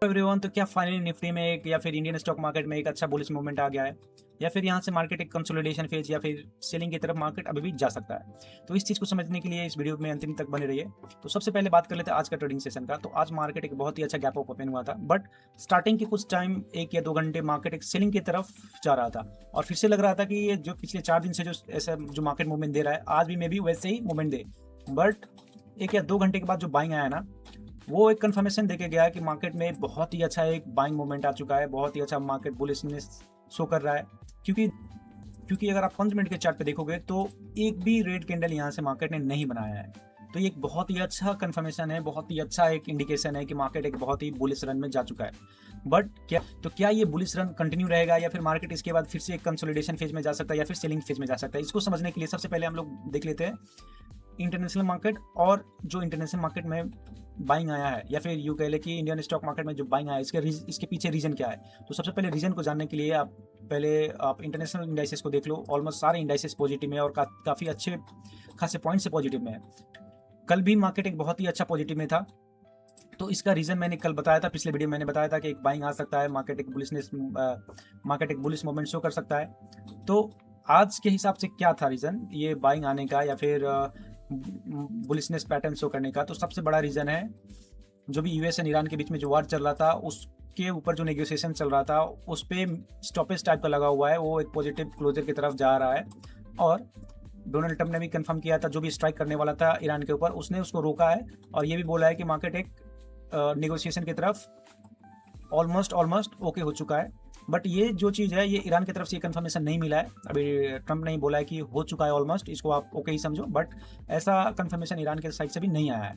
Everyone, तो क्या finally Nifty में एक या फिर इंडियन स्टॉक मार्केट में एक अच्छा बुलिश मूवमेंट आ गया है, या फिर यहाँ से मार्केट एक कंसोलिडेशन फेज या फिर सेलिंग की तरफ मार्केट अभी भी जा सकता है। तो इस चीज़ को समझने के लिए इस वीडियो में अंतिम तक बने रहिए। तो सबसे पहले बात कर लेते हैं आज का ट्रेडिंग सेशन का। तो आज मार्केट एक बहुत ही अच्छा गैप अप ओपन हुआ था, बट स्टार्टिंग के कुछ टाइम 1 या 2 घंटे मार्केट एक सेलिंग की तरफ जा रहा था, और फिर से लग रहा था कि ये जो पिछले 4 दिन से जो ऐसा जो मार्केट मूवमेंट दे रहा है, आज भी मे भी वैसे ही मूवमेंट दे। बट 1 या 2 घंटे के बाद जो बाइंग आया ना, वो एक कंफर्मेशन देके गया है कि मार्केट में बहुत ही अच्छा एक बाइंग मोमेंट आ चुका है, बहुत ही अच्छा मार्केट बुलिशनेस शो कर रहा है। क्योंकि क्योंकि अगर आप 5 मिनट के चार्ट पे देखोगे तो एक भी रेड कैंडल यहाँ से मार्केट ने नहीं बनाया है। तो ये एक बहुत ही अच्छा कंफर्मेशन है, बहुत ही अच्छा एक इंडिकेशन है कि मार्केट एक बहुत ही बुलिश रन में जा चुका है। बट क्या ये बुलिश रन कंटिन्यू रहेगा, या फिर मार्केट इसके बाद फिर से एक कंसोलिडेशन फेज में जा सकता है, या फिर सेलिंग फेज में जा सकता है? इसको समझने के लिए सबसे पहले हम लोग देख लेते हैं इंटरनेशनल मार्केट, और जो इंटरनेशनल मार्केट में बाइंग आया है, या फिर यूँ कह ले कि इंडियन स्टॉक मार्केट में जो बाइंग आया है, इसके पीछे रीजन क्या है। तो सबसे पहले रीजन को जानने के लिए आप इंटरनेशनल इंडाइसेस को देख लो। ऑलमोस्ट सारे इंडाइसेस पॉजिटिव में, और काफ़ी अच्छे खासे पॉइंट से पॉजिटिव में है। कल भी मार्केट एक बहुत ही अच्छा पॉजिटिव में था। तो इसका रीज़न मैंने कल बताया था, पिछले वीडियो में मैंने बताया था कि एक बाइंग आ सकता है, मार्केट एक बुलिश मोमेंट शो कर सकता है। तो आज के हिसाब से क्या था रीज़न ये बाइंग आने का, या फिर बुलिशनेस पैटर्न शो करने का? तो सबसे बड़ा रीज़न है जो भी यूएस एंड ईरान के बीच में जो वार चल रहा था, उसके ऊपर जो नेगोशिएशन चल रहा था, उस पर स्टॉपेज टाइप का लगा हुआ है, वो एक पॉजिटिव क्लोजर की तरफ जा रहा है। और डोनाल्ड ट्रंप ने भी कंफर्म किया था, जो भी स्ट्राइक करने वाला था ईरान के ऊपर, उसने उसको रोका है, और ये भी बोला है कि मार्केट एक नेगोशिएशन की तरफ ऑलमोस्ट ओके हो चुका है। बट ये जो चीज़ है, ये ईरान की तरफ से कंफर्मेशन नहीं मिला है। अभी ट्रंप ने ही बोला है कि हो चुका है ऑलमोस्ट, इसको आप ओके ही समझो, बट ऐसा कंफर्मेशन ईरान के साइड से भी नहीं आया है।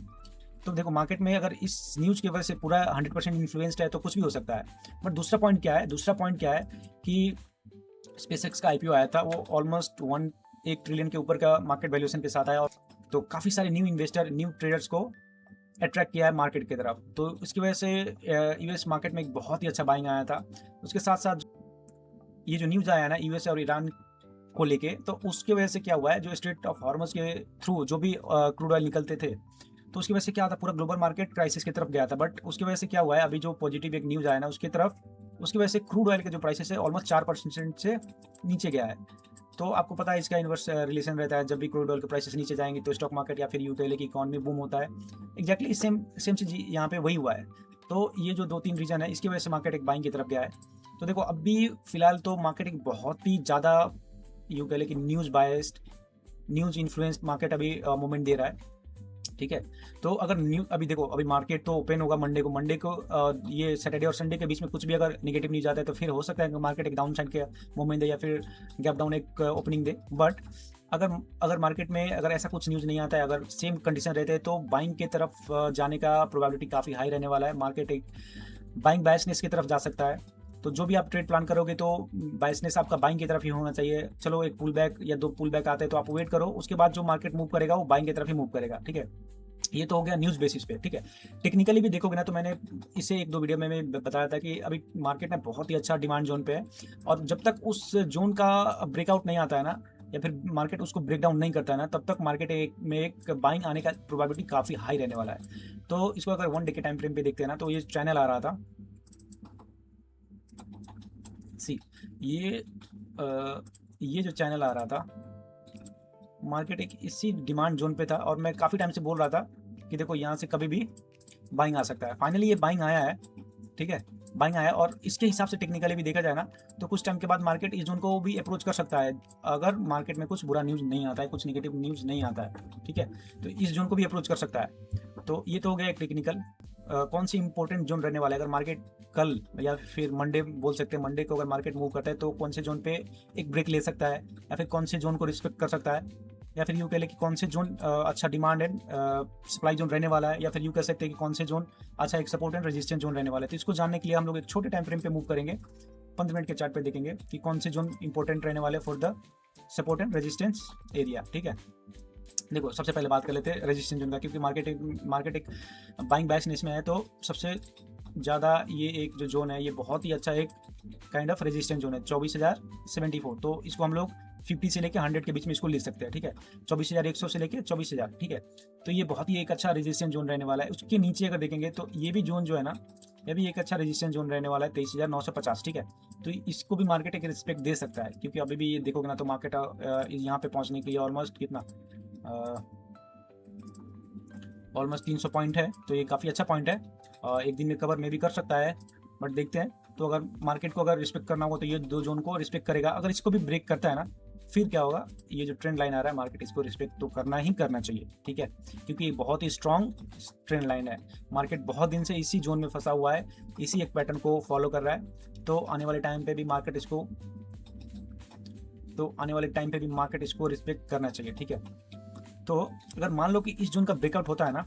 तो देखो, मार्केट में अगर इस न्यूज़ की वजह से पूरा 100% इन्फ्लुएंस्ड है तो कुछ भी हो सकता है। बट दूसरा पॉइंट क्या है कि स्पेसएक्स का आईपीओ आया था, वो ऑलमोस्ट 1 ट्रिलियन के ऊपर का मार्केट वैल्यूएशन के साथ आया, और तो काफ़ी सारे न्यू इन्वेस्टर, न्यू ट्रेडर्स को अट्रैक्ट किया है मार्केट की तरफ। तो इसकी वजह से यूएस मार्केट में एक बहुत ही अच्छा बाइंग आया था। उसके साथ साथ ये जो न्यूज़ आया ना यूएस और ईरान को लेके, तो उसकी वजह से क्या हुआ है, जो स्ट्रेट ऑफ हॉर्मस के थ्रू जो भी क्रूड ऑयल निकलते थे, तो उसकी वजह से क्या था, पूरा ग्लोबल मार्केट क्राइसिस की तरफ गया था। बट उसकी वजह से क्या हुआ है, अभी जो पॉजिटिव एक न्यूज़ आया ना उसकी वजह से क्रूड ऑयल के जो प्राइसेस है ऑलमोस्ट 4% से नीचे गया है। तो आपको पता है इसका इन्वर्स रिलेशन रहता है, जब भी क्रूड ऑयल के प्राइसेस नीचे जाएंगे तो स्टॉक मार्केट या फिर यूकेले की इकॉनमी बूम होता है। एग्जैक्टली सेम चीज़ यहाँ पे वही हुआ है। तो ये जो 2-3 रीजन है, इसकी वजह से मार्केट एक बाइंग की तरफ गया है। तो देखो, अभी फिलहाल तो मार्केट एक बहुत ही ज़्यादा यूकेले की news biased, news influenced market अभी मूवमेंट दे रहा है। ठीक है। तो अगर अभी देखो, अभी मार्केट तो ओपन होगा मंडे को ये सैटरडे और संडे के बीच में कुछ भी अगर नेगेटिव न्यूज़ आता है तो फिर हो सकता है कि मार्केट एक डाउन साइड के मूवमेंट दे, या फिर गैप डाउन एक ओपनिंग दे। बट अगर मार्केट में अगर ऐसा कुछ न्यूज़ नहीं आता है, अगर सेम कंडीशन रहते हैं, तो बाइंग की तरफ जाने का प्रोबेबिलिटी काफ़ी हाई रहने वाला है। मार्केट एक बाइंग बायसनेस की तरफ जा सकता है। तो जो भी आप ट्रेड प्लान करोगे तो बायसनेस आपका बाइंग की तरफ ही होना चाहिए। चलो, एक पुल बैक या 2 पुल बैक आते हैं तो आप वेट करो, उसके बाद जो मार्केट मूव करेगा वो बाइंग की तरफ ही मूव करेगा। ठीक है, ये तो हो गया न्यूज़ बेसिस पे। ठीक है, टेक्निकली भी देखोगे ना, तो मैंने इसे 1-2 वीडियो में मैं बताया था कि अभी मार्केट में बहुत ही अच्छा डिमांड जोन पे है, और जब तक उस जोन का ब्रेकआउट नहीं आता है ना, या फिर मार्केट उसको ब्रेक डाउन नहीं करता है ना, तब तक मार्केट में एक बाइंग आने का प्रोबेबिलिटी काफ़ी हाई रहने वाला है। तो इसको अगर 1 डे के टाइम फ्रेम पे देखते हैं ना, तो ये चैनल आ रहा था, सी ये ये जो चैनल आ रहा था, मार्केट एक इसी डिमांड जोन पे था, और मैं काफ़ी टाइम से बोल रहा था कि देखो, यहाँ से कभी भी बाइंग आ सकता है। फाइनली ये बाइंग आया है। ठीक है, बाइंग आया, और इसके हिसाब से टेक्निकली भी देखा जाए ना, तो कुछ टाइम के बाद मार्केट इस जोन को भी अप्रोच कर सकता है, अगर मार्केट में कुछ बुरा न्यूज़ नहीं आता है, कुछ नेगेटिव न्यूज़ नहीं आता है। ठीक है, तो इस जोन को भी अप्रोच कर सकता है। तो ये तो हो गया एक टेक्निकल। कौन सी इंपॉर्टेंट जोन रहने वाला है, अगर मार्केट कल या फिर मंडे बोल सकते हैं, मंडे को अगर मार्केट मूव करता है तो कौन से जोन पे एक ब्रेक ले सकता है, या फिर कौन से जोन को रिस्पेक्ट कर सकता है, या फिर यूँ कह ले कि कौन से जोन अच्छा डिमांड एंड सप्लाई जोन रहने वाला है, या फिर यूँ कह सकते हैं कि कौन से जोन अच्छा एक सपोर्ट एंड रेजिस्टेंस जोन रहने वाला है। तो इसको जानने के लिए हम लोग एक छोटे टाइम फ्रेम पे मूव करेंगे, 15 मिनट के चार्ट पे देखेंगे कि कौन से जोन इंपॉर्टेंट रहने वाले for the support and resistance area. ठीक है, देखो, सबसे पहले बात कर लेते हैं रेजिस्टेंस जोन का, क्योंकि मार्केट एक बाइंग बायसनेस में है, तो सबसे ज़्यादा ये एक जो जोन है, ये बहुत ही अच्छा एक काइंड ऑफ रेजिस्टेंस जोन है, 24,074। तो इसको हम लोग 50 से लेकर 100 के बीच में इसको ले सकते हैं। ठीक है, 24,100 से लेकर 24,000। ठीक है, तो ये बहुत ही एक अच्छा रेजिस्टेंस जोन रहने वाला है। उसके नीचे अगर देखेंगे तो ये भी जोन जो है ना, ये भी एक अच्छा रेजिस्टेंस जोन रहने वाला है 23,950, ठीक है। तो इसको भी मार्केट एक रिस्पेक्ट दे सकता है, क्योंकि अभी भी ये देखोगे ना तो मार्केट यहाँ पे पहुँचने के लिए ऑलमोस्ट कितना, ऑलमोस्ट 300 पॉइंट है, तो ये काफ़ी अच्छा पॉइंट है। एक दिन में कवर में भी कर सकता है, बट देखते हैं। तो अगर मार्केट को अगर रिस्पेक्ट करना होगा तो ये दो जोन को रिस्पेक्ट करेगा। अगर इसको भी ब्रेक करता है ना, फिर क्या होगा, ये जो ट्रेंड लाइन आ रहा है मार्केट इसको रिस्पेक्ट तो करना ही करना चाहिए, ठीक है, क्योंकि ये बहुत ही स्ट्रॉन्ग ट्रेंड लाइन है। मार्केट बहुत दिन से इसी जोन में फंसा हुआ है, इसी एक पैटर्न को फॉलो कर रहा है। तो आने वाले टाइम पे भी मार्केट इसको रिस्पेक्ट करना चाहिए, ठीक है। तो अगर मान लो कि इस जोन का ब्रेकआउट होता है ना,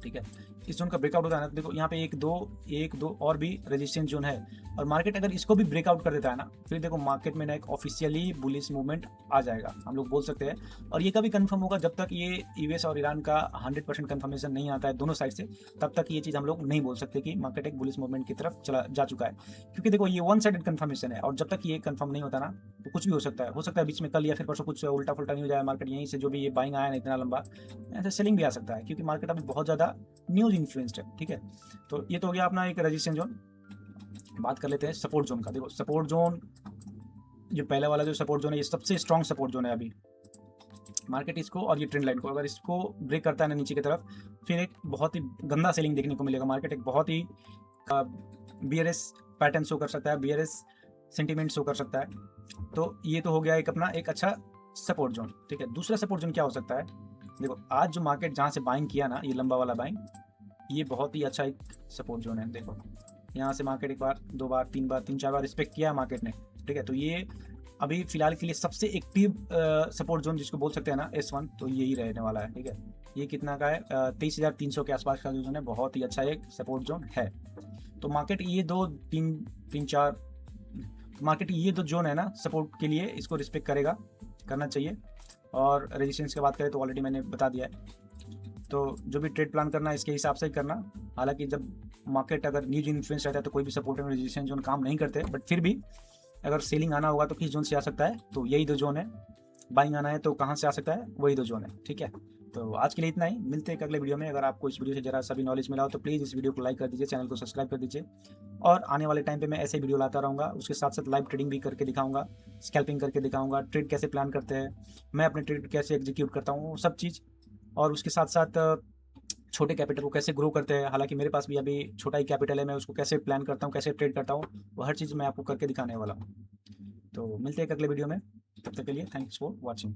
ठीक है, इस जोन का ब्रेकआउट होता है ना, तो देखो यहाँ पे एक दो और भी रेजिस्टेंस जोन है, और मार्केट अगर इसको भी ब्रेकआउट कर देता है ना, फिर देखो मार्केट में ना एक ऑफिशियली बुलिश मूवमेंट आ जाएगा, हम लोग बोल सकते हैं। और ये कभी कंफर्म होगा, जब तक ये यूएस और ईरान का 100% कंफर्मेशन नहीं आता है दोनों साइड से, तब तक ये चीज़ हम लोग नहीं बोल सकते कि मार्केट एक बुलिश मूवमेंट की तरफ चला जा चुका है। क्योंकि देखो ये वन साइडेड कंफर्मेशन है, और जब तक ये कंफर्म नहीं होता ना, तो कुछ भी हो सकता है बीच में कल या फिर परसों कुछ उल्टा फुल्टा नहीं हो जाए, मार्केट यहीं से जो भी ये बाइंग आया ना इतना लंबा, ऐसे सेलिंग भी आ सकता है, क्योंकि मार्केट अभी बहुत ज़्यादा न्यूज़ इन्फ्लुएंस्ड है, ठीक है। तो ये तो हो गया अपना एक रेजिस्टेंस जोन। बात कर लेते हैं सपोर्ट जोन का। देखो सपोर्ट जोन, जो पहला वाला जो सपोर्ट जोन है, ये सबसे स्ट्रॉन्ग सपोर्ट जोन है अभी। मार्केट इसको और ये ट्रेंड लाइन को अगर इसको ब्रेक करता है ना नीचे की तरफ, फिर एक बहुत ही गंदा सेलिंग देखने को मिलेगा। मार्केट एक बहुत ही बीयरिश पैटर्न शो कर सकता है, बीयरिश सेंटीमेंट शो कर सकता है। तो ये तो हो गया एक अपना एक अच्छा सपोर्ट जोन, ठीक है। दूसरा सपोर्ट जोन क्या हो सकता है, देखो आज जो मार्केट जहाँ से बाइंग किया ना, ये लंबा वाला बाइंग, ये बहुत ही अच्छा एक सपोर्ट जोन है। देखो यहाँ से मार्केट एक बार, दो बार, तीन बार, तीन चार बार रिस्पेक्ट किया मार्केट ने, ठीक है। तो ये अभी फिलहाल के लिए सबसे एक्टिव सपोर्ट जोन जिसको बोल सकते हैं ना, S1, तो यही रहने वाला है, ठीक है। ये कितना का है, 23,300 के आसपास का जो जोन है, बहुत ही अच्छा एक सपोर्ट जोन है। तो मार्केट ये दो तीन चार, मार्केट ये दो जोन है ना सपोर्ट के लिए, इसको रिस्पेक्ट करना चाहिए। और रेजिस्टेंस की बात करें तो ऑलरेडी मैंने बता दिया है। तो जो भी ट्रेड प्लान करना है इसके हिसाब से ही करना। हालांकि जब मार्केट अगर न्यूज इन्फ्लुएंस रहता है तो कोई भी सपोर्ट एंड रेजिस्टेंस जोन काम नहीं करते, बट फिर भी अगर सेलिंग आना होगा तो किस जोन से आ सकता है, तो यही दो जोन है। बाइंग आना है तो कहाँ से आ सकता है, वही दो जोन है, ठीक है। तो आज के लिए इतना ही, मिलते हैं अगले वीडियो में। अगर आपको इस वीडियो से जरा सभी नॉलेज मिला हो तो प्लीज़ इस वीडियो को लाइक कर दीजिए, चैनल को सब्सक्राइब कर दीजिए। और आने वाले टाइम पे मैं ऐसे वीडियो लाता रहूँगा, उसके साथ साथ लाइव ट्रेडिंग भी करके दिखाऊंगा, स्कैल्पिंग करके दिखाऊंगा, ट्रेड कैसे प्लान करते हैं, मैं अपने ट्रेड कैसे एग्जीक्यूट करता हूँ, सब चीज़। और उसके साथ साथ छोटे कैपिटल को कैसे ग्रो करते हैं, हालांकि मेरे पास भी अभी छोटा ही कैपिटल है, मैं उसको कैसे प्लान करता हूँ, कैसे ट्रेड करता हूँ, वो हर चीज़ मैं आपको करके दिखाने वाला हूँ। तो मिलते हैं एक अगले वीडियो में, तब तक के लिए थैंक्स फॉर वॉचिंग।